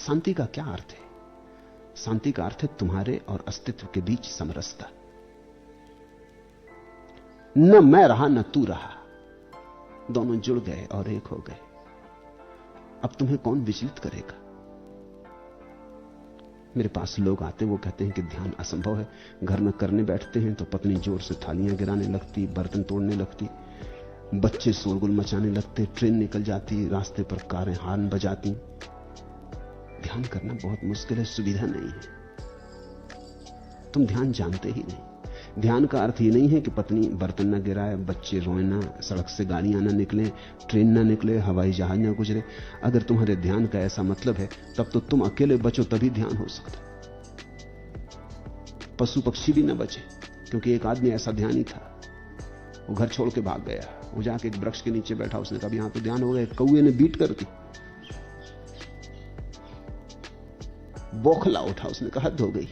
शांति का क्या अर्थ है? शांति का अर्थ है तुम्हारे और अस्तित्व के बीच समरसता। न मैं रहा न तू रहा, दोनों जुड़ गए और एक हो गए। अब तुम्हें कौन विचलित करेगा? मेरे पास लोग आते हैं, वो कहते हैं कि ध्यान असंभव है। घर में करने बैठते हैं तो पत्नी जोर से थालियां गिराने लगती, बर्तन तोड़ने लगती, बच्चे शोरगुल मचाने लगते, ट्रेन निकल जाती, रास्ते पर कारें हॉर्न बजाती। ध्यान करना बहुत मुश्किल है, सुविधा नहीं है। तुम ध्यान जानते ही नहीं। ध्यान का अर्थ ये नहीं है कि पत्नी बर्तन न गिराए, बच्चे रोए ना, सड़क से गाड़ियां ना निकले, ट्रेन ना निकले, हवाई जहाज ना गुजरे। अगर तुम्हारे ध्यान का ऐसा मतलब है तब तो तुम अकेले बचो तभी ध्यान हो सकता। पशु पक्षी भी ना बचे, क्योंकि एक आदमी ऐसा ध्यानी था, वो घर छोड़ के भाग गया। वो जाके एक वृक्ष के नीचे बैठा, उसने कहा यहां तो ध्यान हो गया। कौए ने बीट कर दी, बौखला उठा, उसने कहा हद हो गई,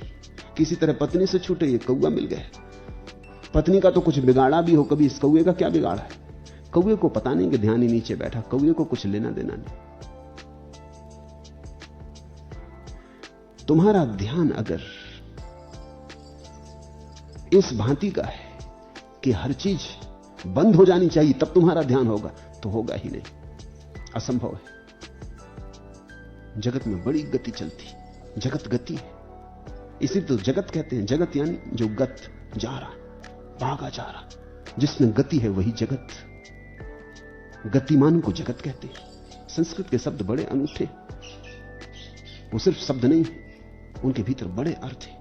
किसी तरह पत्नी से छूटे, ये कौआ मिल गया। पत्नी का तो कुछ बिगाड़ा भी हो, कभी इस कौए का क्या बिगाड़ा है? कौए को पता नहीं कि ध्यान ही नीचे बैठा, कौए को कुछ लेना देना नहीं। तुम्हारा ध्यान अगर इस भांति का है कि हर चीज बंद हो जानी चाहिए तब तुम्हारा ध्यान होगा, तो होगा ही नहीं, असंभव है। जगत में बड़ी गति चलती, जगत गति है, इसी तो जगत कहते हैं। जगत यानी जो गत जा रहा, भागा जा रहा, जिसमें गति है वही जगत। गतिमान को जगत कहते हैं। संस्कृत के शब्द बड़े अनूठे, वो सिर्फ शब्द नहीं, उनके भीतर बड़े अर्थ हैं।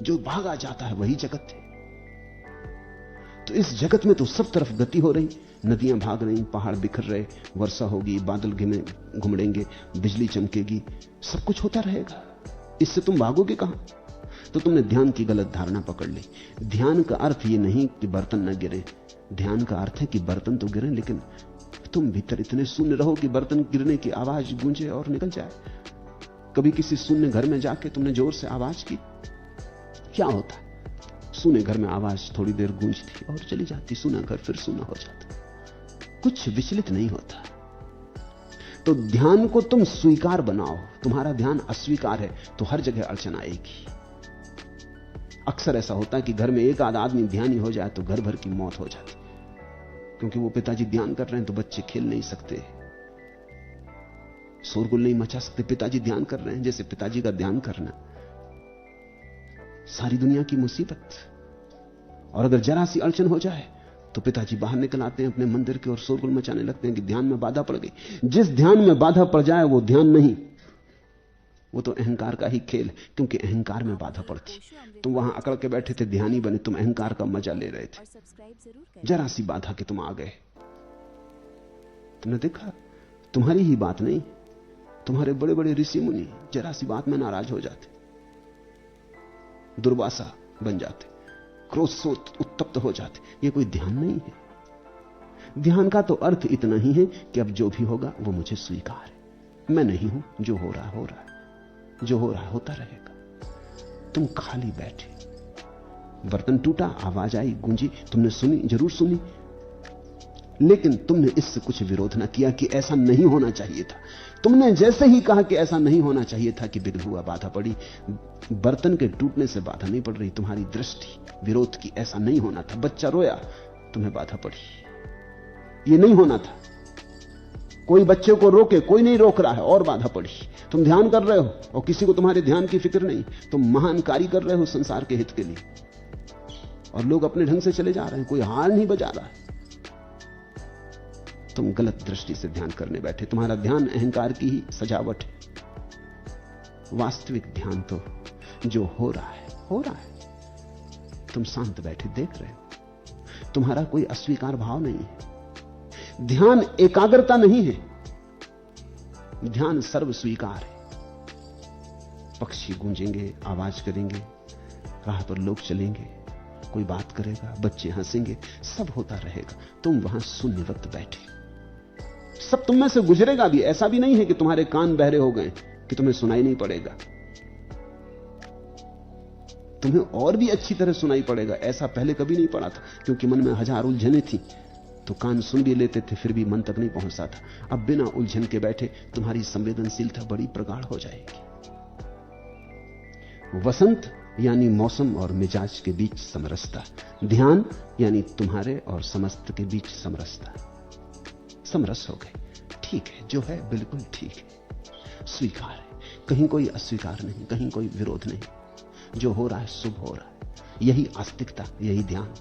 जो भागा जाता है वही जगत है। तो इस जगत में तो सब तरफ गति हो रही, नदियां भाग रही, पहाड़ बिखर रहे, वर्षा होगी, बादल घुमड़ेंगे, बिजली चमकेगी, सब कुछ होता रहेगा। इससे तुम भागोगे कहां? तो तुमने ध्यान की गलत धारणा पकड़ ली। ध्यान का अर्थ ये नहीं कि बर्तन न गिरे, ध्यान का अर्थ है कि बर्तन तो गिरे लेकिन तुम भीतर इतने शून्य रहो कि बर्तन गिरने की आवाज गूंजे और निकल जाए। कभी किसी शून्य घर में जाके तुमने जोर से आवाज की, क्या होता? शून्य घर में आवाज थोड़ी देर गूंजती और चली जाती, सूना घर फिर सूना हो जाता, कुछ विचलित नहीं होता। तो ध्यान को तुम स्वीकार बनाओ। तुम्हारा ध्यान अस्वीकार है तो हर जगह अड़चन आएगी। अक्सर ऐसा होता है कि घर में एक आध आदमी ध्यानी हो जाए तो घर भर की मौत हो जाती, क्योंकि वो पिताजी ध्यान कर रहे हैं तो बच्चे खेल नहीं सकते, शोरगुल नहीं मचा सकते। पिताजी ध्यान कर रहे हैं, जैसे पिताजी का ध्यान करना सारी दुनिया की मुसीबत। और अगर जरा सी अड़चन हो जाए तो पिताजी बाहर निकल आते हैं अपने मंदिर के और शोरगुल मचाने लगते हैं कि ध्यान में बाधा पड़ गई। जिस ध्यान में बाधा पड़ जाए वो ध्यान नहीं, वो तो अहंकार का ही खेल, क्योंकि अहंकार में बाधा पड़ती। तुम वहां अकड़ के बैठे थे, ध्यानी बने, तुम अहंकार का मजा ले रहे थे, जरा सी बाधा के तुम आ गए। तुमने देखा, तुम्हारी ही बात नहीं, तुम्हारे बड़े बड़े ऋषि मुनि जरा सी बात में नाराज हो जाते, दुर्वासा बन जाते, क्रोध से उत्तप्त हो जाते। ये कोई ध्यान नहीं है। ध्यान का तो अर्थ इतना ही है कि अब जो भी होगा वो मुझे स्वीकार है, मैं नहीं हूं, जो हो रहा हो रहा है, जो हो रहा है होता रहेगा। तुम खाली बैठे, बर्तन टूटा, आवाज आई, गूंजी, तुमने सुनी, जरूर सुनी, लेकिन तुमने इससे कुछ विरोध ना किया कि ऐसा नहीं होना चाहिए था। तुमने जैसे ही कहा कि ऐसा नहीं होना चाहिए था कि विघ्न हुआ, बाधा पड़ी। बर्तन के टूटने से बाधा नहीं पड़ रही, तुम्हारी दृष्टि विरोध की, ऐसा नहीं होना था। बच्चा रोया, तुम्हें बाधा पड़ी, ये नहीं होना था। कोई बच्चे को रोके, कोई नहीं रोक रहा है, और बाधा पड़ी। तुम ध्यान कर रहे हो और किसी को तुम्हारे ध्यान की फिक्र नहीं, तुम महान कार्य कर रहे हो संसार के हित के लिए, और लोग अपने ढंग से चले जा रहे हैं, कोई हार नहीं बजा रहा है। तुम गलत दृष्टि से ध्यान करने बैठे। तुम्हारा ध्यान अहंकार की ही सजावट है। वास्तविक ध्यान तो जो हो रहा है हो रहा है। तुम शांत बैठे देख रहे हो, तुम्हारा कोई अस्वीकार भाव नहीं है। ध्यान एकाग्रता नहीं है, ध्यान सर्व स्वीकार है। पक्षी गूंजेंगे, आवाज करेंगे, राह पर लोग चलेंगे, कोई बात करेगा, बच्चे हंसेंगे, सब होता रहेगा। तुम वहां शून्यवत बैठे, सब तुम में से गुजरेगा भी। ऐसा भी नहीं है कि तुम्हारे कान बहरे हो गए कि तुम्हें सुनाई नहीं पड़ेगा, तुम्हें और भी अच्छी तरह सुनाई पड़ेगा। ऐसा पहले कभी नहीं पड़ा था, क्योंकि मन में हजार उलझने थी, तो कान सुन भी लेते थे फिर भी मन तक नहीं पहुंचता था। अब बिना उलझन के बैठे तुम्हारी संवेदनशीलता बड़ी प्रगाढ़ हो जाएगी। वसंत यानी मौसम और मिजाज के बीच समरसता, ध्यान यानी तुम्हारे और समस्त के बीच समरसता। समरस हो गए, ठीक है, जो है बिल्कुल ठीक है, स्वीकार है, कहीं कोई अस्वीकार नहीं, कहीं कोई विरोध नहीं, जो हो रहा है शुभ हो रहा है। यही आस्तिकता, यही ध्यान।